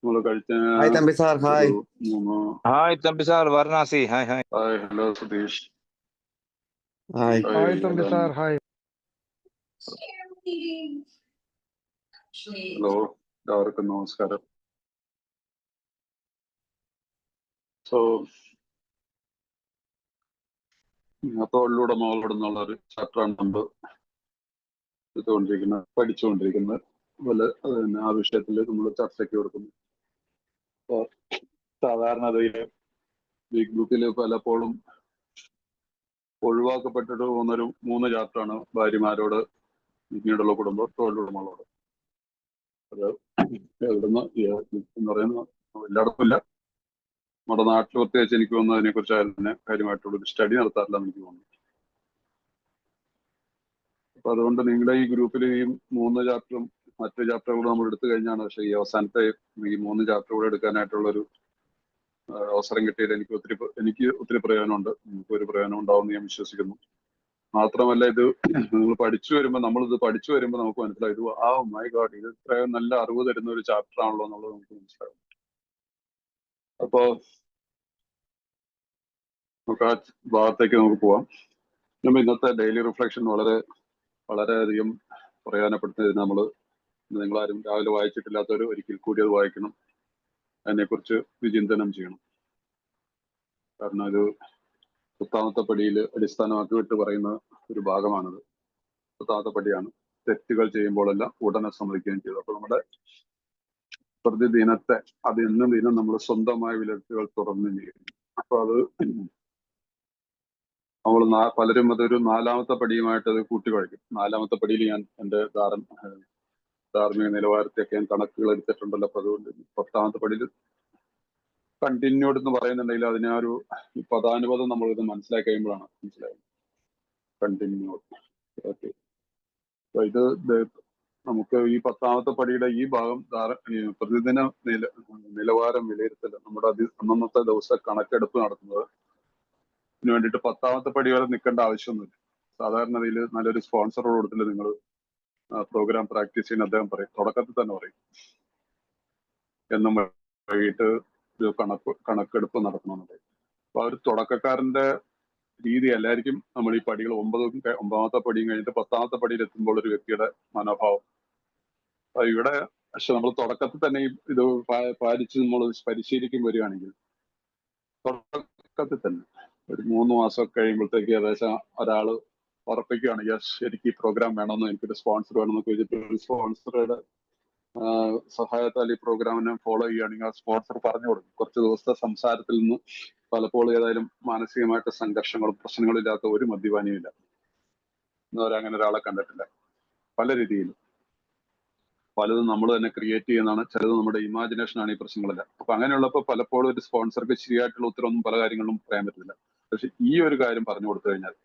Hi, Thambi sir. Hi. Hi, Thambi sir. Varanasi. Hi. Hi, hello, Satish. Hi. Hi, Thambi sir. Hi. Hello, എല്ലാവർക്കും നമസ്കാരം. So തൊഴിലുടമകളോടെന്നുള്ള ഒരു ചാപ്റ്ററാണ് നമ്മൾ പഠിച്ചുകൊണ്ടിരിക്കുന്നത് അതുപോലെ അത് തന്നെ ആ വിഷയത്തിൽ നമ്മൾ ചർച്ചയ്ക്ക് കൊടുക്കുന്നു. അപ്പോൾ സാധാരണതയിൽ ബിഗ് ബുക്കിൽ പലപ്പോഴും ഒഴിവാക്കപ്പെട്ടിട്ട് പോകുന്നൊരു 3 ചാപ്റ്ററാണ് ഭാര്യമാരോട്, പിന്നീടുള്ള കുടുംബം, തൊഴിലുടമകളോട്. അത് എവിടുന്ന് എന്ന് പറയുന്നത് എല്ലായിടത്തും ഇല്ല. നമ്മുടെ നാട്ടിൽ പ്രത്യേകിച്ച് എനിക്ക് തോന്നുന്നു അതിനെക്കുറിച്ച് അതിനെ കാര്യമായിട്ടുള്ളൊരു സ്റ്റഡി നടത്താറില്ല എനിക്ക് തോന്നുന്നു. അപ്പൊ അതുകൊണ്ട് നിങ്ങളുടെ ഈ ഗ്രൂപ്പിൽ ഈ 3 ചാപ്റ്ററും മറ്റു ചാപ്റ്ററും കൂടെ നമ്മൾ എടുത്തു കഴിഞ്ഞാണ്. പക്ഷെ ഈ അവസാനത്തെ ഈ 3 ചാപ്റ്റർ കൂടെ എടുക്കാനായിട്ടുള്ളൊരു അവസരം കിട്ടിയത് എനിക്ക് ഒത്തിരി പ്രയോജനമുണ്ട്. നിങ്ങൾക്ക് ഒരു പ്രയോജനം ഉണ്ടാവുമെന്ന് ഞാൻ വിശ്വസിക്കുന്നു. മാത്രമല്ല ഇത് നിങ്ങൾ പഠിച്ചു വരുമ്പോൾ നമുക്ക് മനസ്സിലായി ഇത് മൈ ഗോഡ്, ഇത് ഇത്രയും നല്ല അറിവ് തരുന്ന ഒരു ചാപ്റ്റർ ആണല്ലോ എന്നുള്ളത് നമുക്ക് മനസ്സിലാവും. അപ്പോ നമുക്ക് ആ ഭാഗത്തേക്ക് നമുക്ക് പോവാം. നമ്മൾ ഇന്നത്തെ ഡെയിലി റിഫ്ലക്ഷൻ വളരെയധികം പ്രയോജനപ്പെടുത്തുന്നതിന് നിങ്ങളാരും രാവിലെ വായിച്ചിട്ടില്ലാത്തവർ ഒരിക്കൽ കൂടി അത് വായിക്കണം. അതിനെക്കുറിച്ച് വിചിന്തനം ചെയ്യണം. കാരണം ഇത് 10ാമത്തെ പടിയിൽ അടിസ്ഥാനമാക്കിയിട്ട് പറയുന്ന ഒരു ഭാഗമാണത്. 10ാമത്തെ പടിയാണ്. തെറ്റുകൾ ചെയ്യുമ്പോഴെല്ലാം ഉടനെ സമ്മതിക്കുകയും ചെയ്തു. അപ്പൊ നമ്മുടെ പ്രതിദിനത്തെ അത് എന്നും ദിനം നമ്മൾ സ്വന്തമായ വിലയിരുത്തലുകൾ തുടർന്ന് ചെയ്യുന്നു. അപ്പൊ അത് നമ്മൾ പലരും അതൊരു 4ാമത്തെ പടിയുമായിട്ട് അത് കൂട്ടിക്കുഴയ്ക്കും. 4ാമത്തെ പടിയിൽ ഞാൻ എൻ്റെ ധാർമ്മിക നിലവാരത്തെയൊക്കെ ഞാൻ കണക്കുകൾ എടുത്തിട്ടുണ്ടല്ലോ. അപ്പൊ അതുകൊണ്ട് 10ാമത്തെ പടിയിൽ കണ്ടിന്യൂഡ് എന്ന് പറയുന്നുണ്ടെങ്കിൽ അതിനെ ഒരു പദാനുപദം നമ്മൾ ഇത് മനസ്സിലാക്കി കഴിയുമ്പോഴാണ് മനസ്സിലായത്. കണ്ടിന്യൂഡ്. ഓക്കെ, അപ്പൊ ഇത് നമുക്ക് ഈ 10ാമത്തെ പടിയുടെ ഈ ഭാഗം പ്രതിദിന നിലവാരം വിലയിരുത്തൽ, നമ്മുടെ അന്നത്തെ ദിവസം കണക്കെടുപ്പ് നടത്തുന്നത് ഇതിനു വേണ്ടിയിട്ട് 10ാമത്തെ പടി വരെ നിൽക്കേണ്ട ആവശ്യമൊന്നുമില്ല. സാധാരണയിൽ നല്ലൊരു സ്പോൺസർ കൊടുത്തില്ല നിങ്ങൾ പ്രോഗ്രാം പ്രാക്ടീസ് ചെയ്യുന്ന അദ്ദേഹം പറയും, തുടക്കത്തിൽ തന്നെ പറയും എന്നും വൈകിട്ട് ഒരു കണക്കെടുപ്പ് നടത്തണമെന്നുണ്ട്. അപ്പൊ ആ ഒരു തുടക്കക്കാരന്റെ രീതി അല്ലായിരിക്കും നമ്മൾ ഈ പടികൾ 9ാമത്തെ പടിയും കഴിഞ്ഞിട്ട് 10ാമത്തെ പടിയിൽ എത്തുമ്പോൾ ഒരു വ്യക്തിയുടെ മനോഭാവം. അപ്പൊ ഇവിടെ പക്ഷെ നമ്മൾ തുടക്കത്തിൽ തന്നെ ഇത് പാലിച്ച് നമ്മൾ പരിശീലിക്കും വരികയാണെങ്കിൽ തുടക്കത്തിൽ തന്നെ ഒരു 3 മാസം കഴിയുമ്പോഴത്തേക്ക് ഏകദേശം ഒരാൾ ഉറപ്പിക്കുകയാണ്, യെസ് എനിക്ക് ഈ പ്രോഗ്രാം വേണമെന്ന്, എനിക്കൊരു സ്പോൺസർ വേണമെന്നൊക്കെ വെച്ചിട്ട് ഒരു സ്പോൺസറുടെ സഹായത്താൽ ഈ പ്രോഗ്രാമിനെ ഫോളോ ചെയ്യുകയാണെങ്കിൽ ആ സ്പോൺസർ പറഞ്ഞു കൊടുക്കും. കുറച്ച് ദിവസത്തെ സംസാരത്തിൽ നിന്ന് പലപ്പോഴും ഏതായാലും മാനസികമായിട്ട് സംഘർഷങ്ങളും പ്രശ്നങ്ങളും ഇല്ലാത്ത ഒരു മദ്യപാനിയും ഇല്ല. അങ്ങനെ ഒരാളെ കണ്ടിട്ടില്ല. പല രീതിയിലും പലതും നമ്മൾ തന്നെ ക്രിയേറ്റ് ചെയ്യുന്നതാണ്, ചിലത് നമ്മുടെ ഇമാജിനേഷൻ ആണ് ഈ പ്രശ്നങ്ങളെല്ലാം. അപ്പൊ അങ്ങനെയുള്ളപ്പോൾ പലപ്പോഴും ഒരു സ്പോൺസർക്ക് ശരിയായിട്ടുള്ള ഉത്തരവൊന്നും പല കാര്യങ്ങളിലും പറയാൻ പറ്റില്ല. പക്ഷെ ഈ ഒരു കാര്യം പറഞ്ഞു കൊടുത്തു കഴിഞ്ഞാൽ,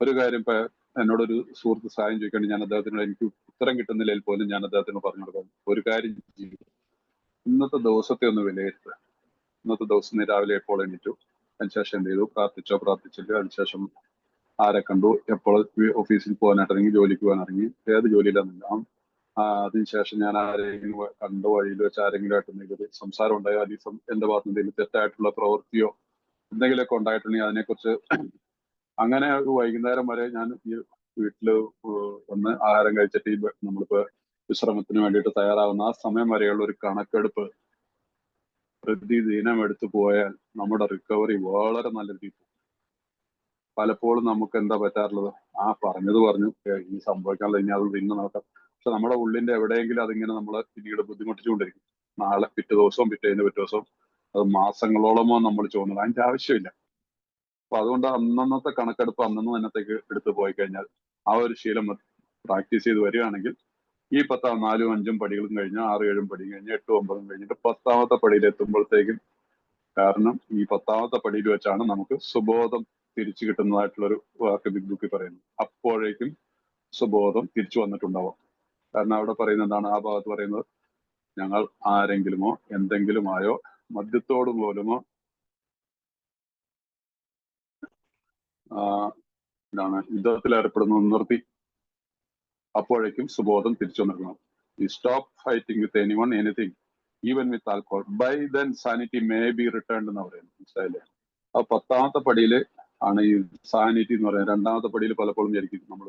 ഒരു കാര്യം ഇപ്പൊ എന്നോടൊരു സുഹൃത്ത് സഹായം ചോദിക്കേണ്ടി ഞാൻ അദ്ദേഹത്തിനോട് എനിക്ക് ഉത്തരം കിട്ടുന്നില്ലെങ്കിൽ പോലും ഞാൻ അദ്ദേഹത്തിന് പറഞ്ഞു കൊടുക്കാം, ഒരു കാര്യം ചെയ്യും, ഇന്നത്തെ ദിവസത്തെ ഒന്ന് വിലയിരുത്തുക. ഇന്നത്തെ ദിവസം രാവിലെ എപ്പോൾ എണീറ്റു, അതിനുശേഷം എന്ത് ചെയ്തു, പ്രാർത്ഥിച്ചില്ല, അതിനുശേഷം ആരെ കണ്ടു, എപ്പോൾ ഓഫീസിൽ പോകാനായിട്ട് ഇറങ്ങി, ജോലിക്ക് പോകാൻ ഇറങ്ങി, ഏത് ജോലിയിലാണെന്നില്ല, അതിനുശേഷം ഞാൻ ആരെങ്കിലും കണ്ടു, വഴിയിൽ വെച്ച് ആരെങ്കിലും എന്തെങ്കിലും സംസാരം ഉണ്ടായോ, അല്ലെങ്കിൽ എന്റെ ഭാഗത്ത് എന്തെങ്കിലും തെറ്റായിട്ടുള്ള പ്രവൃത്തിയോ എന്തെങ്കിലുമൊക്കെ ഉണ്ടായിട്ടുണ്ടെങ്കിൽ അതിനെക്കുറിച്ച് അങ്ങനെ ഒരു വൈകുന്നേരം വരെ ഞാൻ ഈ വീട്ടില് വന്ന് ആഹാരം കഴിച്ചിട്ട് ഈ നമ്മളിപ്പോ വിശ്രമത്തിന് വേണ്ടിയിട്ട് തയ്യാറാവുന്ന ആ സമയം വരെയുള്ള ഒരു കണക്കെടുപ്പ് പ്രതിദിനം എടുത്തു പോയാൽ നമ്മുടെ റിക്കവറി വളരെ നല്ല രീതിയിൽ. പലപ്പോഴും നമുക്ക് എന്താ പറ്റാറുള്ളത്, പറഞ്ഞു ഈ സംഭവിക്കാനുള്ള ഇനി അത് പിന്നെ നോക്കാം. പക്ഷെ നമ്മുടെ ഉള്ളിന്റെ എവിടെയെങ്കിലും അതിങ്ങനെ നമ്മളെ പിന്നീട് ബുദ്ധിമുട്ടിച്ചുകൊണ്ടിരിക്കും. നാളെ പിറ്റേ ദിവസവും പിറ്റേ ദിവസവും അത് മാസങ്ങളോളമോ നമ്മൾ ചോദിക്കുന്നത് അതിന്റെ ആവശ്യമില്ല. അപ്പൊ അതുകൊണ്ട് അന്നത്തെ കണക്കെടുപ്പ് തന്നത്തേക്ക് എടുത്തു പോയി കഴിഞ്ഞാൽ ആ ഒരു ശീലം പ്രാക്ടീസ് ചെയ്ത് വരികയാണെങ്കിൽ ഈ 4ഉം 5ഉം പടികളും കഴിഞ്ഞ് 6, 7 പടിയും കഴിഞ്ഞ് 8, 9 കഴിഞ്ഞിട്ട് 10ാമത്തെ പടിയിൽ എത്തുമ്പോഴത്തേക്കും, കാരണം ഈ 10ാമത്തെ പടിയിൽ വെച്ചാണ് നമുക്ക് സുബോധം തിരിച്ചു കിട്ടുന്നതായിട്ടുള്ളൊരു വാക്ക് ബിഗ് ബുക്കിൽ പറയുന്നു. അപ്പോഴേക്കും സുബോധം തിരിച്ചു വന്നിട്ടുണ്ടാവാം. കാരണം അവിടെ പറയുന്നത് എന്താണ്, ആ ഭാഗത്ത് പറയുന്നത്, ഞങ്ങൾ ആരെങ്കിലുമോ എന്തെങ്കിലുമായോ മദ്യത്തോട് പോലുമോ യുദ്ധത്തിൽ ഏർപ്പെടുന്നത് നിർത്തി. അപ്പോഴേക്കും സുബോധം തിരിച്ചു വന്നിരിക്കണം. ഈ stop fighting with anyone anything. Even with alcohol by then sanity may be returned എന്ന് പറയുന്നത്, മനസ്സിലായില്ലേ? ആ 10ാമത്തെ പടിയിൽ ആണ് ഈ സാനിറ്റി എന്ന് പറയുന്നത്. 2ാമത്തെ പടിയിൽ പലപ്പോഴും വിചാരിക്കും നമ്മൾ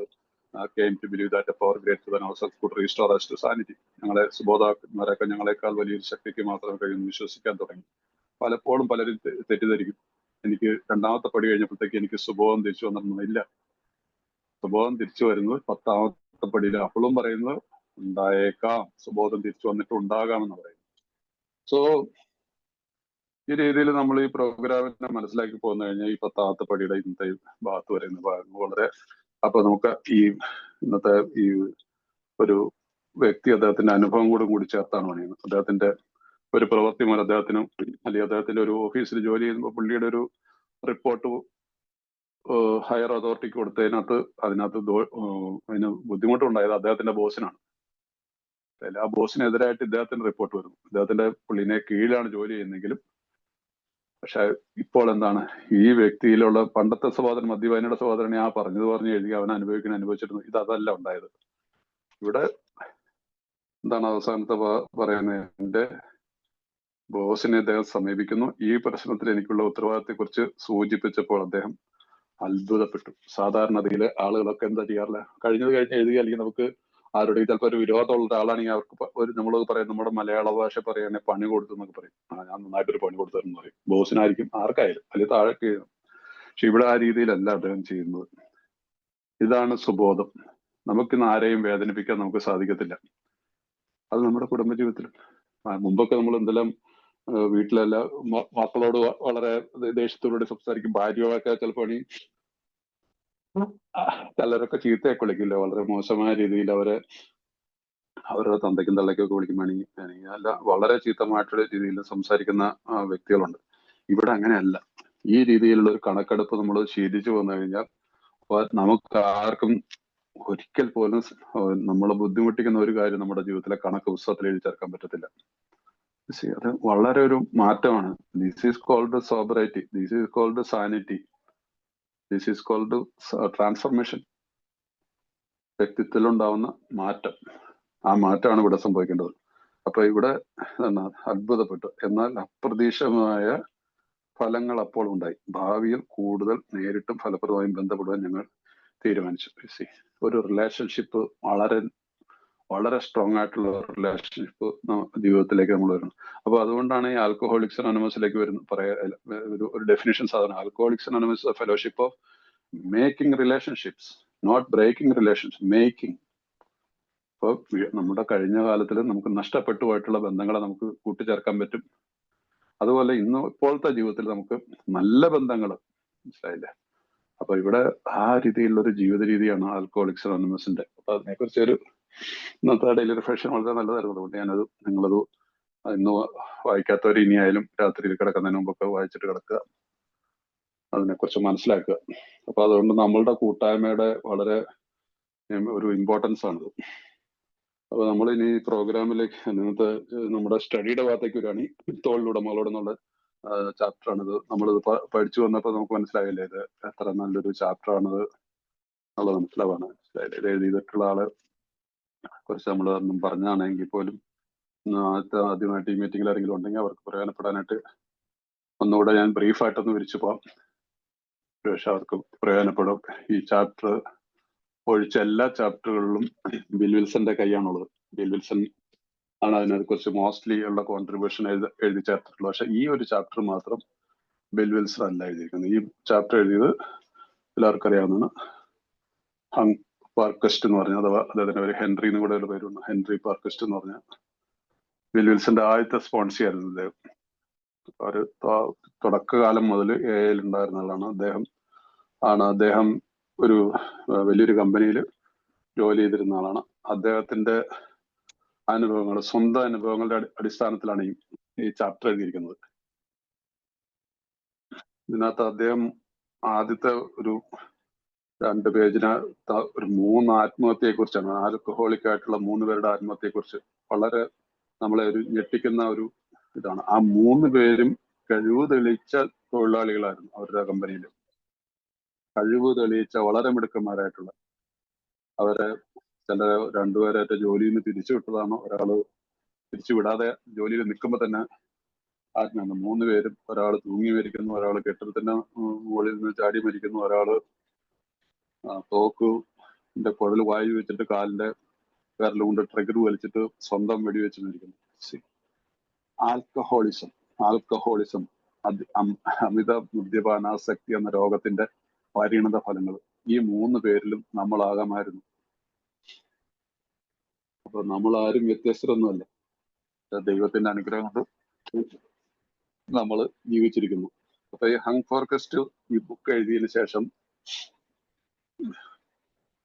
came to believe that a power greater than ourselves could restore us to sanity. ഞങ്ങളെ സുബോധന്മാരൊക്കെ ഞങ്ങളെക്കാൾ വലിയൊരു ശക്തിക്ക് മാത്രമേ കഴിയുമെന്ന് വിശ്വസിക്കാൻ തുടങ്ങി. പലപ്പോഴും പലരും തെറ്റിദ്ധരിക്കും. എനിക്ക് 2ാമത്തെ പടി കഴിഞ്ഞപ്പോഴത്തേക്ക് എനിക്ക് സുബോധം തിരിച്ചു വന്നിരുന്നില്ല. സുബോധം തിരിച്ചു വരുന്നത് 10ാമത്തെ പടിയിൽ. അപ്പോഴും പറയുന്നത് ഉണ്ടായേക്കാം, സുബോധം തിരിച്ചു വന്നിട്ട് ഉണ്ടാകാമെന്ന് പറയുന്നത്. സോ ഈ രീതിയിൽ നമ്മൾ ഈ പ്രോഗ്രാമിനെ മനസ്സിലാക്കി പോന്നു കഴിഞ്ഞാൽ ഈ 10ാമത്തെ പടിയുടെ ഇന്നത്തെ ഭാഗത്ത് പറയുന്ന ഭാഗങ്ങൾ വളരെ, അപ്പൊ നമുക്ക് ഈ ഇന്നത്തെ ഈ ഒരു വ്യക്തി അദ്ദേഹത്തിന്റെ അനുഭവം കൂടി ചേർത്താണ് പണിയുന്നത്. അദ്ദേഹത്തിന്റെ ഒരു പ്രവൃത്തി മൂലം അദ്ദേഹത്തിനും അല്ലെങ്കിൽ അദ്ദേഹത്തിന്റെ ഒരു ഓഫീസിൽ ജോലി ചെയ്യുമ്പോൾ പുള്ളിയുടെ ഒരു റിപ്പോർട്ട് ഹയർ അതോറിറ്റിക്ക് കൊടുത്തതിനകത്ത് അതിന് ബുദ്ധിമുട്ടുണ്ടായത് അദ്ദേഹത്തിന്റെ ബോസിനാണ്. ആ ബോസിനെതിരായിട്ട് ഇദ്ദേഹത്തിന് റിപ്പോർട്ട് വരുന്നു. ഇദ്ദേഹത്തിന്റെ പുള്ളിനെ കീഴിലാണ് ജോലി ചെയ്യുന്നെങ്കിലും പക്ഷെ ഇപ്പോൾ എന്താണ് ഈ വ്യക്തിയിലുള്ള പണ്ടത്തെ സഹോദരൻ, മദ്യപാനിയുടെ സഹോദരനെ ആ പറഞ്ഞു എഴുതി അവൻ അനുഭവിച്ചിരുന്നു. ഇത് അതല്ല ഉണ്ടായത്. ഇവിടെ എന്താണ് അവസാനത്തെ പറയുന്നത്? എന്റെ ബോസിനെ അദ്ദേഹം സമീപിക്കുന്നു. ഈ പ്രശ്നത്തിൽ എനിക്കുള്ള ഉത്തരവാദിത്തത്തെ കുറിച്ച് സൂചിപ്പിച്ചപ്പോൾ അദ്ദേഹം അത്ഭുതപ്പെട്ടു. സാധാരണഗതിയിലെ ആളുകളൊക്കെ എന്താ ചെയ്യാറില്ല, കഴിഞ്ഞത് എഴുതുക, അല്ലെങ്കിൽ നമുക്ക് ആരുടെ ചിലപ്പോൾ ഒരു വിരോധമുള്ള ഒരാളാണെങ്കിൽ അവർക്ക് നമ്മളത് പറയും, നമ്മുടെ മലയാള ഭാഷ പറയുകയാണെങ്കിൽ പണി കൊടുത്തു എന്നൊക്കെ പറയും. ഞാൻ നന്നായിട്ടൊരു പണി കൊടുത്തെന്ന് പറയും. ബോസിനായിരിക്കും, ആർക്കായാലും, അല്ലെങ്കിൽ താഴെ എഴുതും. പക്ഷെ ഇവിടെ ആ രീതിയിലല്ല അദ്ദേഹം ചെയ്യുന്നത്. ഇതാണ് സുബോധം. നമുക്കിന്ന് ആരെയും വേദനിപ്പിക്കാൻ നമുക്ക് സാധിക്കത്തില്ല. അത് നമ്മുടെ കുടുംബജീവിതത്തിലും മുമ്പൊക്കെ നമ്മൾ എന്തെല്ലാം വീട്ടിലെല്ലാം മക്കളോട് വളരെ ദേഷ്യത്തോടുകൂടി സംസാരിക്കും. ഭാര്യയൊക്കെ ചിലപ്പോൾ ചിലരൊക്കെ ചീത്തയൊക്കെ വിളിക്കില്ല, വളരെ മോശമായ രീതിയിൽ അവരുടെ തന്തയ്ക്കും തള്ളയ്ക്കൊക്കെ വിളിക്കും, അല്ല വളരെ ചീത്തമായിട്ടുള്ള രീതിയിൽ സംസാരിക്കുന്ന വ്യക്തികളുണ്ട്. ഇവിടെ അങ്ങനെയല്ല. ഈ രീതിയിലുള്ള ഒരു കണക്കെടുപ്പ് നമ്മൾ ശീലിച്ചു വന്നു കഴിഞ്ഞാൽ നമുക്ക് ആർക്കും ഒരിക്കൽ പോലും നമ്മളെ ബുദ്ധിമുട്ടിക്കുന്ന ഒരു കാര്യം നമ്മുടെ ജീവിതത്തിലെ കണക്ക് പുസ്തകത്തിൽ എഴുതി ചേർക്കാൻ പറ്റത്തില്ല. അത് വളരെ ഒരു മാറ്റമാണ്. This is called sobriety, this is called sanity, this is called transformation. വ്യക്തിത്വത്തിലുണ്ടാവുന്ന മാറ്റം, ആ മാറ്റമാണ് ഇവിടെ സംഭവിക്കേണ്ടത്. അപ്പൊ ഇവിടെ അത്ഭുതപ്പെട്ടു. എന്നാൽ അപ്രതീക്ഷിതമായ ഫലങ്ങൾ അപ്പോൾ ഉണ്ടായി. ഭാവിയിൽ കൂടുതൽ നേരിട്ടും ഫലപ്രദമായും ബന്ധപ്പെടുവാൻ ഞങ്ങൾ തീരുമാനിച്ചു. ഒരു റിലേഷൻഷിപ്പ് വളരെ സ്ട്രോങ് ആയിട്ടുള്ള റിലേഷൻഷിപ്പ് ജീവിതത്തിലേക്ക് നമ്മൾ വരുന്നു. അപ്പൊ അതുകൊണ്ടാണ് ഈ ആൽക്കഹോളിക്സ് അനോണിമസിലേക്ക് ഒരു ഡെഫിനിഷൻ സാധനം. Alcoholics Anonymous fellowship of making relationships, not breaking relations, making. ഇപ്പൊ നമ്മുടെ കഴിഞ്ഞ കാലത്തിൽ നമുക്ക് നഷ്ടപ്പെട്ടു പോയിട്ടുള്ള ബന്ധങ്ങളെ നമുക്ക് കൂട്ടിച്ചേർക്കാൻ പറ്റും. അതുപോലെ ഇപ്പോഴത്തെ ജീവിതത്തിൽ നമുക്ക് നല്ല ബന്ധങ്ങൾ, മനസ്സിലായില്ലേ? അപ്പൊ ഇവിടെ ആ രീതിയിലുള്ള ഒരു ജീവിത രീതിയാണ് ആൽക്കഹോളിക്സ് അനോണിമസിന്റെ. അപ്പൊ അതിനെക്കുറിച്ച് ഇന്നത്തെ ഡെയിലി റിഫ്ലക്ഷൻ വളരെ നല്ലതായിരുന്നു. അതുകൊണ്ട് നിങ്ങളത് ഇന്ന് വായിക്കാത്തവർ ഇനിയായാലും രാത്രിയിൽ കിടക്കുന്നതിന് മുമ്പൊക്കെ വായിച്ചിട്ട് കിടക്കുക, അതിനെക്കുറിച്ച് മനസ്സിലാക്കുക. അപ്പൊ അതുകൊണ്ട് നമ്മളുടെ കൂട്ടായ്മയുടെ വളരെ ഒരു ഇമ്പോർട്ടൻസ് ആണിത്. അപ്പൊ നമ്മൾ ഇനി പ്രോഗ്രാമിലേക്ക് ഇന്നത്തെ നമ്മുടെ സ്റ്റഡിയുടെ ഭാഗത്തേക്ക് വരികയാണ്. തൊഴിലുടമകളോട് എന്നുള്ള ചാപ്റ്റർ ആണിത്. നമ്മളിത് പഠിച്ചു വന്നപ്പോൾ നമുക്ക് മനസ്സിലായില്ലേ ഇത് എത്ര നല്ലൊരു ചാപ്റ്റർ ആണിത് എന്നുള്ളത് മനസ്സിലാവാണ്. ഇത് എഴുതിയിട്ടുള്ള ആളെ കുറിച്ച് നമ്മൾ പറഞ്ഞാണെങ്കിൽ പോലും ആദ്യമായിട്ട് ഈ മീറ്റിംഗിൽ ആരെങ്കിലും ഉണ്ടെങ്കിൽ അവർക്ക് പ്രയോജനപ്പെടാനായിട്ട് ഒന്നുകൂടെ ഞാൻ ബ്രീഫായിട്ടൊന്ന് വിരിച്ചു പോവാം. പക്ഷെ അവർക്ക് പ്രയോജനപ്പെടും. ഈ ചാപ്റ്റർ ഒഴിച്ച എല്ലാ ചാപ്റ്ററുകളിലും ബിൽ വിൽസന്റെ കൈയാണുള്ളത്. ബിൽ വിൽസൺ ആണ് അതിനെക്കുറിച്ച് മോസ്റ്റ്ലി ഉള്ള കോൺട്രിബ്യൂഷൻ എഴുതി ചേർത്തിട്ടുള്ളത്. പക്ഷെ ഈ ഒരു ചാപ്റ്റർ മാത്രം ബിൽ വിൽസൺ അല്ല എഴുതിയിരിക്കുന്നത്. ഈ ചാപ്റ്റർ എഴുതിയത് എല്ലാവർക്കും അറിയാവുന്നതാണ് ഹങ് പാർക്കസ്റ്റ് എന്ന് പറഞ്ഞ, അഥവാ അദ്ദേഹത്തിന്റെ പേര് ഹെൻറി എന്ന് കൂടെ ഒരു പേരുണ്ട്. ഹെൻറി പാർക്കസ്റ്റ് എന്ന് പറഞ്ഞ ബിൽ വിൽസന്റെ ആദ്യത്തെ സ്പോൺസി ആയിരുന്നു അദ്ദേഹം. ഒരു തുടക്കകാലം മുതൽ എയിൽ ഉണ്ടായിരുന്ന ആളാണ്. അദ്ദേഹം ഒരു വലിയൊരു കമ്പനിയിൽ ജോലി ചെയ്തിരുന്ന ആളാണ്. അദ്ദേഹത്തിന്റെ അനുഭവങ്ങൾ, സ്വന്തം അനുഭവങ്ങളുടെ അടിസ്ഥാനത്തിലാണ് ഈ ചാപ്റ്റർ എഴുതിയിരിക്കുന്നത്. ഇതിനകത്ത് അദ്ദേഹം ആദ്യത്തെ ഒരു 2 പേജിന് ഒരു 3 ആത്മഹത്യയെ കുറിച്ചാണ്, ആൽക്കഹോളിക് ആയിട്ടുള്ള 3 പേരുടെ ആത്മഹത്യയെ കുറിച്ച് വളരെ നമ്മളെ ഒരു ഞെട്ടിക്കുന്ന ഒരു ഇതാണ്. ആ 3 പേരും കഴിവ് തെളിയിച്ച തൊഴിലാളികളായിരുന്നു അവരുടെ കമ്പനിയിൽ. കഴിവ് തെളിയിച്ച വളരെ മിടുക്കന്മാരായിട്ടുള്ള അവരെ ചില 2 പേരായിട്ട് ജോലിയിൽ നിന്ന് പിരിച്ചു വിട്ടതാണ്. ഒരാള് തിരിച്ചു വിടാതെ ജോലിയിൽ നിൽക്കുമ്പോൾ തന്നെ ആത്മഹത്യ. 3 പേരും, ഒരാൾ തൂങ്ങി മരിക്കുന്നു, ഒരാൾ കെട്ടിടത്തിന്റെ മുകളിൽ നിന്ന് ചാടി മരിക്കുന്നു, ഒരാള് തോക്കിന്റെ കുഴൽ വായു വെച്ചിട്ട് കാലിന്റെ വിരൽ കൊണ്ട് ട്രിഗർ വലിച്ചിട്ട് സ്വന്തം വെടിവെച്ച് മരിക്കുന്നു. ആൽക്കഹോളിസം അമിത മദ്യപാനാസക്തി എന്ന രോഗത്തിന്റെ പരിണത ഫലങ്ങൾ ഈ 3 പേരിലും നമ്മളാകാമായിരുന്നു. അപ്പൊ നമ്മൾ ആരും വ്യത്യസ്തരൊന്നുമല്ല. ദൈവത്തിന്റെ അനുഗ്രഹം കൊണ്ട് നമ്മൾ ജീവിച്ചിരിക്കുന്നു. അപ്പൊ ഈ ഹങ് ഫോർകസ്റ്റ് ഈ ബുക്ക് എഴുതിയതിനു ശേഷം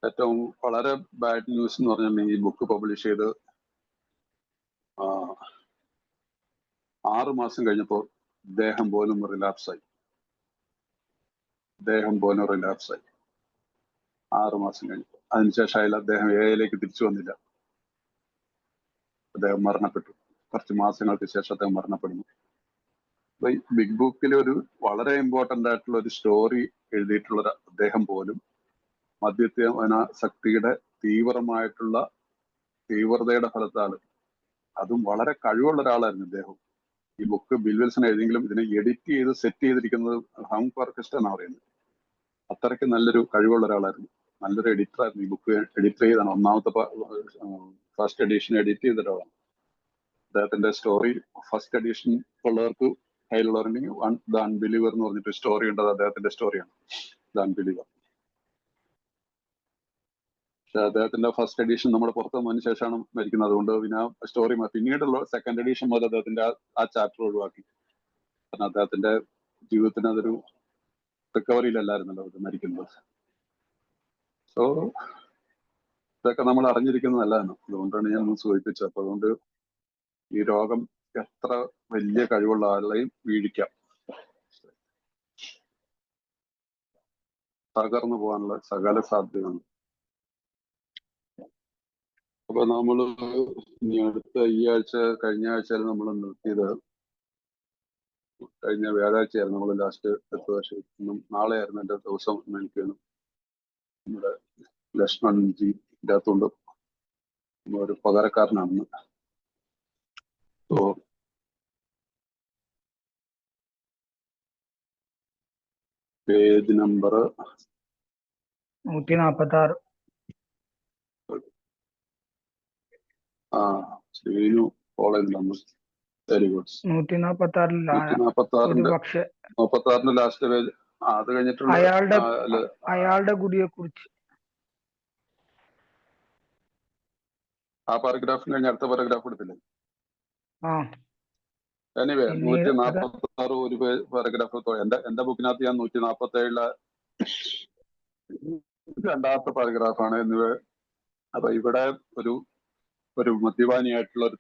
ഏറ്റവും വളരെ ബാഡ് ന്യൂസ് എന്ന് പറഞ്ഞാൽ ഈ ബുക്ക് പബ്ലിഷ് ചെയ്ത് 6 മാസം കഴിഞ്ഞപ്പോൾ ദേഹം പോലും റിലാപ്സായി. 6 മാസം കഴിഞ്ഞപ്പോൾ. അതിനുശേഷം അയാൾ അദ്ദേഹം എയിലേക്ക് തിരിച്ചു വന്നില്ല. അദ്ദേഹം മരണപ്പെട്ടു. കുറച്ച് മാസങ്ങൾക്ക് ശേഷം അദ്ദേഹം മരണപ്പെടുന്നു. അപ്പൊ ഈ ബിഗ് ബുക്കിൽ ഒരു വളരെ ഇമ്പോർട്ടന്റ് ആയിട്ടുള്ള ഒരു സ്റ്റോറി എഴുതിയിട്ടുള്ള അദ്ദേഹം പോലും മദ്യപാനാസക്തിയുടെ തീവ്രതയുടെ ഫലത്താൽ, അതും വളരെ കഴിവുള്ള ഒരാളായിരുന്നു ഇദ്ദേഹം. ഈ ബുക്ക് ബിൽ വിൽസൺ എഴുതിയെങ്കിലും ഇതിനെ എഡിറ്റ് ചെയ്ത് സെറ്റ് ചെയ്തിരിക്കുന്നത് ഹങ് ഫോർകസ്റ്റ് എന്നാണ് പറയുന്നത്. അത്രയ്ക്ക് നല്ലൊരു കഴിവുള്ള ഒരാളായിരുന്നു, നല്ലൊരു എഡിറ്റർ ആയിരുന്നു. ഈ ബുക്ക് എഡിറ്റ് ചെയ്താണ് ഒന്നാമത്തെ ഫസ്റ്റ് എഡിഷൻ എഡിറ്റ് ചെയ്ത ഒരാളാണ്. അദ്ദേഹത്തിന്റെ സ്റ്റോറി ഫസ്റ്റ് എഡിഷൻ ഉള്ളവർക്ക് കയ്യിലുള്ളവരുണ്ടെങ്കിൽ ദ അൺബിലീവർ എന്ന് പറഞ്ഞിട്ട് സ്റ്റോറി ഉണ്ട്. അദ്ദേഹത്തിന്റെ സ്റ്റോറിയാണ് ദ അൺബിലീവർ. പക്ഷെ അദ്ദേഹത്തിന്റെ ഫസ്റ്റ് എഡിഷൻ നമ്മുടെ പുറത്ത് വന്നതിന് ശേഷമാണ് മരിക്കുന്നത്. അതുകൊണ്ട് പിന്നെ ആ സ്റ്റോറി പിന്നീടുള്ള സെക്കൻഡ് എഡിഷൻ മുതൽ അദ്ദേഹത്തിന്റെ ആ ചാപ്റ്റർ ഒഴിവാക്കി. കാരണം അദ്ദേഹത്തിന്റെ ജീവിതത്തിന് അതൊരു റിക്കവറിയിലല്ലായിരുന്നല്ലോ അത് മരിക്കുന്നത്. സോ ഇതൊക്കെ നമ്മൾ അറിഞ്ഞിരിക്കുന്നത് നല്ലതാണ്. അതുകൊണ്ടാണ് ഞാൻ ഒന്ന് സൂചിപ്പിച്ചത്. അപ്പൊ അതുകൊണ്ട് ഈ രോഗം എത്ര വലിയ കഴിവുള്ള ആളെയും വീഴിക്കാം, തകർന്നു പോകാനുള്ള സകല സാധ്യതയുണ്ട്. അപ്പൊ നമ്മള് ഇനി കഴിഞ്ഞ ആഴ്ചയിൽ നമ്മൾ നിർത്തിയത്, കഴിഞ്ഞ വ്യാഴാഴ്ചയായിരുന്നു നമ്മൾ ലാസ്റ്റ് 10 വർഷം. നാളെയായിരുന്നു എന്റെ ദിവസം എനിക്ക് നമ്മുടെ ലക്ഷ്മൺ ജി ഇതിനകത്തുണ്ട്, ഒരു പകരക്കാരനാണ്. Page number 146. ശ്രീനു കോളേജിൽ വെരി ഗുഡ്. 146 last page. അത് കഴിഞ്ഞിട്ടുള്ള അയാളുടെ ഗുഡിയെ കുറിച്ച് ആ പാരഗ്രാഫിന് കഴിഞ്ഞ അടുത്ത പാരഗ്രാഫ് എടുത്തില്ലേ? എനിവേ 146 ഒരു പാരഗ്രാഫ്. എന്റെ ബുക്കിനകത്ത് ഞാൻ 147 രണ്ടാമത്തെ പാരഗ്രാഫാണ്. എന്നിവ അപ്പൊ ഇവിടെ ഒരു മദ്യപാനിയായിട്ടുള്ള ഒരു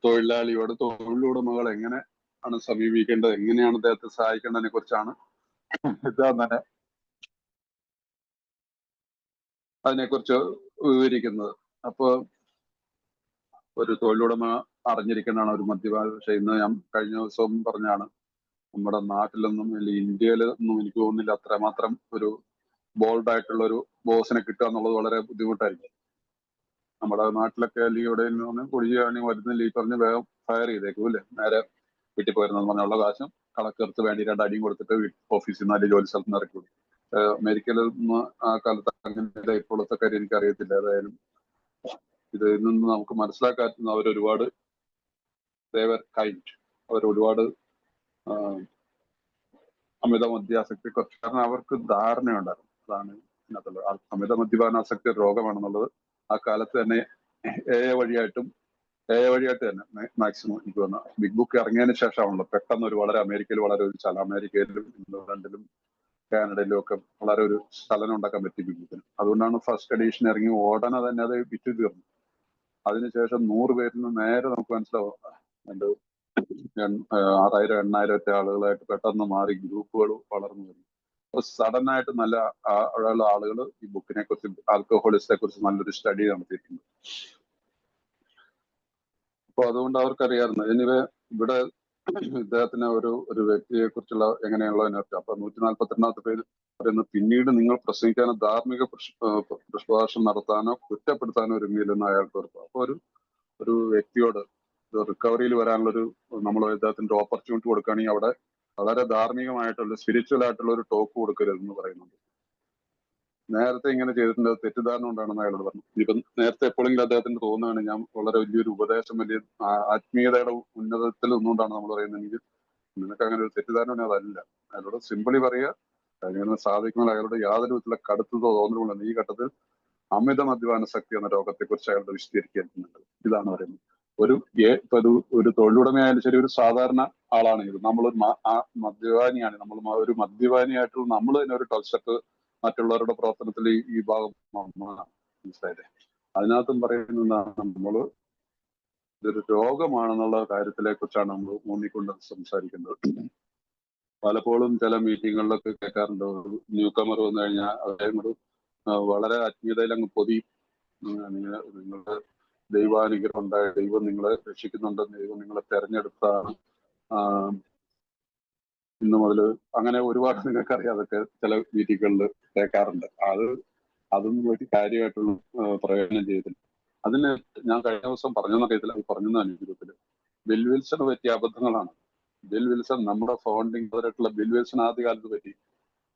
തൊഴിലാളിയോട് തൊഴിലുടമകൾ എങ്ങനെ ആണ് സമീപിക്കേണ്ടത്, എങ്ങനെയാണ് അദ്ദേഹത്തെ സഹായിക്കേണ്ടതിനെ കുറിച്ചാണ് ഇദ്ദേഹം തന്നെ അതിനെക്കുറിച്ച് വിവരിക്കുന്നത്. അപ്പൊ ഒരു തൊഴിലുടമ അറിഞ്ഞിരിക്കുന്നതാണ് ഒരു മദ്യപാന. പക്ഷെ ഇന്ന് ഞാൻ കഴിഞ്ഞ ദിവസവും പറഞ്ഞാണ്, നമ്മുടെ നാട്ടിലൊന്നും ഇന്ത്യയിലൊന്നും എനിക്ക് തോന്നുന്നില്ല അത്രമാത്രം ഒരു ബോൾഡ് ആയിട്ടുള്ള ഒരു ബോസിനെ കിട്ടുക എന്നുള്ളത് വളരെ ബുദ്ധിമുട്ടായിരിക്കും. നമ്മുടെ നാട്ടിലൊക്കെ അല്ലെങ്കിൽ ഇവിടെ നിന്ന് കുടിക്കുകയാണെങ്കിൽ വരുന്നില്ല, ഈ പറഞ്ഞ് വേഗം ഫയർ ചെയ്തേക്കും അല്ലേ, നേരെ വീട്ടിൽ പോയിരുന്നെന്ന് പറഞ്ഞുള്ള കാശും കണക്കെടുത്ത് വേണ്ടി 2 അടിയും കൊടുത്തിട്ട് ഓഫീസിൽ നിന്ന് അല്ലെങ്കിൽ ജോലി സ്ഥലത്ത് നിന്ന് ഇറക്കി വിടും. അമേരിക്കയിലൊന്നും ആ കാലത്ത് അങ്ങനെ ഇപ്പോഴത്തെ കാര്യം എനിക്ക് അറിയത്തില്ല. ഏതായാലും ഇതിൽ നിന്ന് നമുക്ക് മനസ്സിലാക്കാൻ അവരൊരുപാട് അവരൊരുപാട് അമിത മദ്യാസക്തി കുറച്ച്, കാരണം അവർക്ക് ധാരണയുണ്ടായിരുന്നു. അതാണ് ഇതിനകത്തുള്ളത്. അമിത മദ്യപാനാസക്തി രോഗമാണെന്നുള്ളത് ആ കാലത്ത് തന്നെ വഴിയായിട്ട് തന്നെ മാക്സിമം എനിക്ക് തോന്നുന്നു ബിഗ് ബുക്ക് ഇറങ്ങിയതിന് ശേഷമാണല്ലോ പെട്ടെന്ന് അമേരിക്കയിൽ വളരെ ഒരു അമേരിക്കയിലും ഇംഗ്ലണ്ടിലും കാനഡയിലും ഒക്കെ വളരെ ഒരു ചലനം ഉണ്ടാക്കാൻ പറ്റി ബിഗ് ബുക്കിന്. അതുകൊണ്ടാണ് ഫസ്റ്റ് എഡീഷൻ ഇറങ്ങി ഉടനെ തന്നെ അത് വിറ്റ് തീർന്നു. അതിനുശേഷം 100 പേരിൽ നിന്ന് നേരെ നമുക്ക് മനസ്സിലാവും 6000-8000 ഒറ്റ ആളുകളായിട്ട് പെട്ടെന്ന് മാറി ഗ്രൂപ്പുകൾ വളർന്നു വരുന്നു. അപ്പൊ സഡൻ ആയിട്ട് നല്ല ആളുകൾ ഈ ബുക്കിനെ കുറിച്ച്, ആൽക്കഹോളിസത്തെ കുറിച്ച് നല്ലൊരു സ്റ്റഡി നടത്തിയിട്ടുണ്ട്. അപ്പൊ അതുകൊണ്ട് അവർക്കറിയാമായിരുന്നു. എനിവേ ഇവിടെ ഇദ്ദേഹത്തിന് ഒരു വ്യക്തിയെ കുറിച്ചുള്ള എങ്ങനെയുള്ളതിനകത്ത് അപ്പൊ 142 പേര് പറയുന്നത്, പിന്നീട് നിങ്ങൾ പ്രസംഗിക്കാനോ ധാർമ്മിക പ്രഭാഷണം നടത്താനോ കുറ്റപ്പെടുത്താനോ ഒരുങ്ങിയില്ലെന്ന് അയാൾക്ക് ഉറപ്പ്. അപ്പൊ ഒരു വ്യക്തിയോട് റിക്കവറിയിൽ വരാനുള്ളൊരു നമ്മൾ അദ്ദേഹത്തിന്റെ ഓപ്പർച്യൂണിറ്റി കൊടുക്കുകയാണെങ്കിൽ അവിടെ വളരെ ധാർമ്മികമായിട്ടുള്ള സ്പിരിച്വൽ ആയിട്ടുള്ള ഒരു ടോക്ക് കൊടുക്കരുതെന്ന് പറയുന്നുണ്ട്. നേരത്തെ ഇങ്ങനെ ചെയ്തിട്ടുണ്ട്, തെറ്റിദ്ധാരണ ഉണ്ടാണെന്ന് അയാളോട് പറഞ്ഞു. ഇപ്പം നേരത്തെ എപ്പോഴെങ്കിലും അദ്ദേഹത്തിന് തോന്നുകയാണ് ഞാൻ വളരെ വലിയൊരു ഉപദേശം, വലിയ ആത്മീയതയുടെ ഉന്നതത്തിൽ നിന്നുകൊണ്ടാണ് നമ്മൾ പറയുന്നതെങ്കിൽ നിനക്ക് അങ്ങനെ ഒരു തെറ്റിദ്ധാരണ അതല്ല. അയാളോട് സിമ്പിളി പറയുക, അങ്ങനെ സാധിക്കുമ്പോൾ അയാളുടെ യാതൊരു വിധത്തിലുള്ള കടുത്തതോ തോന്നലുകൊണ്ടാണ് ഈ ഘട്ടത്തിൽ അമിത മദ്യപാന ശക്തി എന്ന രോഗത്തെ കുറിച്ച് അയാളുടെ വിശദീകരിക്കുന്നുണ്ട്. ഇതാണ് പറയുന്നത്. ഇപ്പൊ ഒരു തൊഴിലുടമയായാലും ശരി, ഒരു സാധാരണ ആളാണെങ്കിൽ നമ്മളൊരു മദ്യപാനിയാണ്, നമ്മൾ ഒരു മദ്യപാനിയായിട്ടുള്ള നമ്മൾ തന്നെ ഒരു ടച്ച് മറ്റുള്ളവരുടെ പ്രവർത്തനത്തിൽ ഈ ഭാഗം മനസ്സിലായില്ലേ. അതിനകത്തും പറയുന്നതാണ് നമ്മള് ഇതൊരു രോഗമാണെന്നുള്ള കാര്യത്തിലെ കുറിച്ചാണ് നമ്മൾ ഊന്നിക്കൊണ്ട് സംസാരിക്കുന്നത്. പലപ്പോഴും ചില മീറ്റിങ്ങുകളിലൊക്കെ കേൾക്കാറുണ്ട്, ന്യൂ കമർ വന്നു കഴിഞ്ഞാൽ അദ്ദേഹം ഒരു വളരെ ആത്മീയതയിൽ അങ്ങ് പൊതിയും. നിങ്ങളുടെ ദൈവാനുഗ്രഹം ഉണ്ടായ ദൈവം നിങ്ങളെ രക്ഷിക്കുന്നുണ്ടെന്ന്, ദൈവം നിങ്ങളെ തെരഞ്ഞെടുത്താണ് ഇന്ന് മുതൽ, അങ്ങനെ ഒരുപാട് നിങ്ങൾക്കറിയാം, അതൊക്കെ ചില മീറ്റിങ്ങുകളിൽ കേൾക്കാറുണ്ട്. അതൊന്നും ഒരു കാര്യമായിട്ടുള്ള പ്രയോജനം ചെയ്തില്ല. അതിന് ഞാൻ കഴിഞ്ഞ ദിവസം പറഞ്ഞെന്നറിയത്തില്ല, അത് പറഞ്ഞതാണ് ജീവിതത്തില്. ബിൽ വിൽസണ് പറ്റിയ അബദ്ധങ്ങളാണ്. ബിൽ വിൽസൺ, നമ്മുടെ ഫൗണ്ടിങ് ഫാദറായിട്ടുള്ള ബിൽ വിൽസൺ ആദ്യകാലത്ത് പറ്റി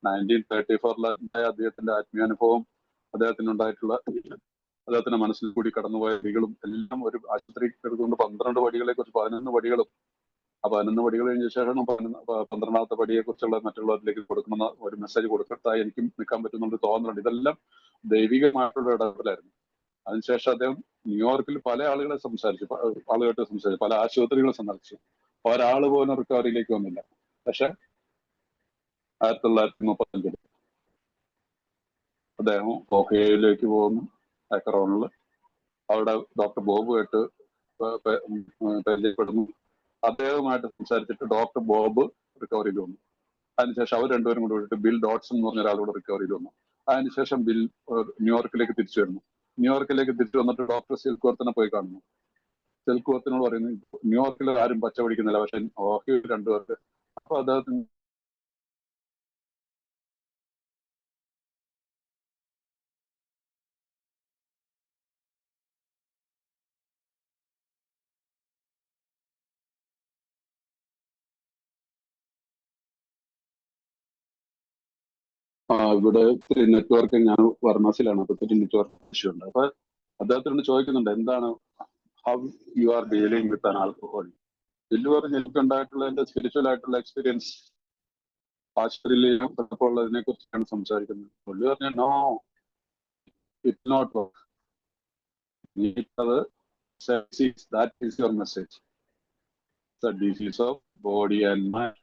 1934 അദ്ദേഹത്തിന്റെ ആത്മീയാനുഭവം, അദ്ദേഹത്തിനുണ്ടായിട്ടുള്ള, അദ്ദേഹത്തിന്റെ മനസ്സിൽ കൂടി കടന്നുപോയ വഴികളും എല്ലാം ഒരു ആശുപത്രി എടുത്തുകൊണ്ട് 12 പടികളെ കുറിച്ച് 11 പടികളും, ആ 11 പടികൾ കഴിഞ്ഞ ശേഷം 12ാമത്തെ പടിയെ കുറിച്ചുള്ള മറ്റുള്ളവരിലേക്ക് കൊടുക്കണമെന്ന ഒരു മെസ്സേജ് കൊടുക്കട്ടായി എനിക്കും നിൽക്കാൻ പറ്റുന്നുണ്ട് തോന്നലുണ്ട്. ഇതെല്ലാം ദൈവികമായിട്ടുള്ള ഇടപെടലായിരുന്നു. അതിനുശേഷം അദ്ദേഹം ന്യൂയോർക്കിൽ പല ആളുകളായിട്ട് സംസാരിച്ചു, പല ആശുപത്രികളെ സന്ദർശിച്ചു. ഒരാൾ പോലും റിക്കവറിയിലേക്ക് വന്നില്ല. പക്ഷെ 1935 അദ്ദേഹം ഓഹയോയിലേക്ക് പോകുന്നു, ആക്കറോണിൽ. അവിടെ ഡോക്ടർ ബോബുമായിട്ട് പരിചയപ്പെടുന്നു. അദ്ദേഹവുമായിട്ട് സംസാരിച്ചിട്ട് ഡോക്ടർ ബോബ് റിക്കവറിയിൽ വന്നു. അതിനുശേഷം അവർ രണ്ടുപേരും കൂടെ വിട്ടിട്ട് ബിൽ ഡോട്ട്സൺ എന്ന് പറഞ്ഞ ഒരാളോട് റിക്കവറിയിൽ വന്നു. അതിനുശേഷം ബിൽ ന്യൂയോർക്കിലേക്ക് തിരിച്ചു വരുന്നു. ന്യൂയോർക്കിലേക്ക് തിരിച്ചു വന്നിട്ട് ഡോക്ടർ സിൽക്വർത്തിനെ പോയി കാണുന്നു. സിൽക്വർത്തിനോട് പറയുന്നു, ന്യൂയോർക്കിൽ ആരും പച്ച പിടിക്കുന്നില്ല, പക്ഷെ ഓഹയോയിൽ രണ്ടുപേർക്ക്. അപ്പൊ അദ്ദേഹത്തിന് ഇവിടെ ഇത്തിരി നെറ്റ്വർക്ക്, ഞാൻ വാരണാസിയിലാണ്, അപ്പൊ ഇത്തിരി നെറ്റ്വർക്ക് ഇഷ്യൂ ഉണ്ട്. അപ്പൊ അദ്ദേഹത്തിനോട് ചോദിക്കുന്നുണ്ട്, എന്താണ് how you are dealing with an alcohol. Bill പറഞ്ഞ് എനിക്കുണ്ടായിട്ടുള്ള എന്റെ സ്പിരിച്വൽ ആയിട്ടുള്ള എക്സ്പീരിയൻസ് ആശുപത്രിയിലും ഉള്ളതിനെ കുറിച്ചാണ് സംസാരിക്കുന്നത്. പുള്ളി പറഞ്ഞ no, it not work. That is your message. The disease of body and mind.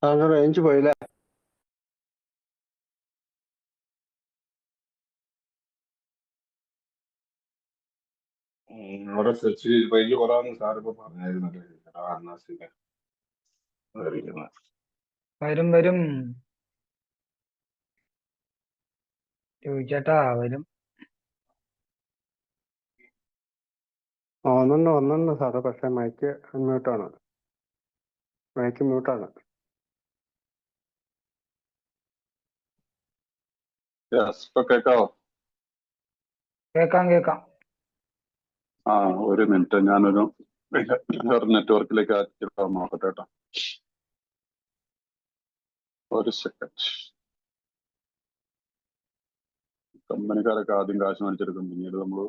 അങ്ങനെ റേഞ്ച് പോയില്ലേ? അവിടെ സെർച്ച് റേഞ്ച് കുറവാന്ന് സാറിപ്പോ പറഞ്ഞായിരുന്നല്ലോ. വരും ചോദിച്ചേട്ടാ, വരും. ഒന്നുണ്ട് സാറേ, പക്ഷെ മൈക്ക് മ്യൂട്ടാണ്. ഇപ്പൊ കേൾക്കാവോ? കേക്കാം. ഒരു മിനിറ്റ്, ഞാനൊരു നെറ്റ്വർക്കിലേക്ക് നോക്കട്ടെ കേട്ടോ. ഒരു സെക്കൻഡ്. കമ്പനിക്കാരൊക്കെ ആദ്യം കാശ് മേടിച്ചെടുക്കും, പിന്നീട് നമ്മൾ